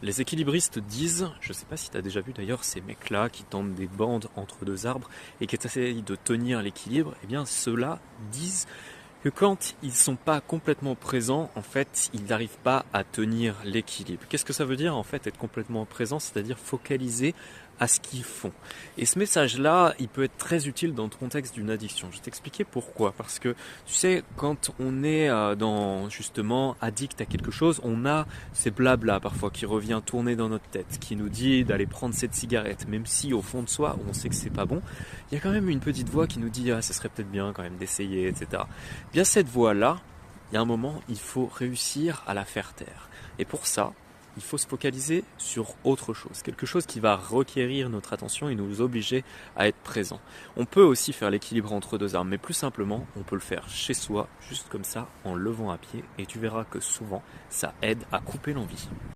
Les équilibristes disent, je sais pas si tu as déjà vu d'ailleurs ces mecs-là qui tendent des bandes entre deux arbres et qui essayent de tenir l'équilibre, eh bien ceux-là disent que quand ils sont pas complètement présents, en fait, ils n'arrivent pas à tenir l'équilibre. Qu'est-ce que ça veut dire en fait être complètement présent, c'est-à-dire focaliser à ce qu'ils font. Et ce message-là, il peut être très utile dans le contexte d'une addiction. Je vais t'expliquer pourquoi. Parce que, tu sais, quand on est dans, justement, addict à quelque chose, on a ces blabla parfois qui revient tourner dans notre tête, qui nous dit d'aller prendre cette cigarette, même si au fond de soi, on sait que c'est pas bon. Il y a quand même une petite voix qui nous dit, ah, ça serait peut-être bien quand même d'essayer, etc. Bien cette voix-là, il y a un moment, il faut réussir à la faire taire. Et pour ça, il faut se focaliser sur autre chose, quelque chose qui va requérir notre attention et nous obliger à être présent. On peut aussi faire l'équilibre entre deux arbres, mais plus simplement, on peut le faire chez soi, juste comme ça, en levant à pied, et tu verras que souvent, ça aide à couper l'envie.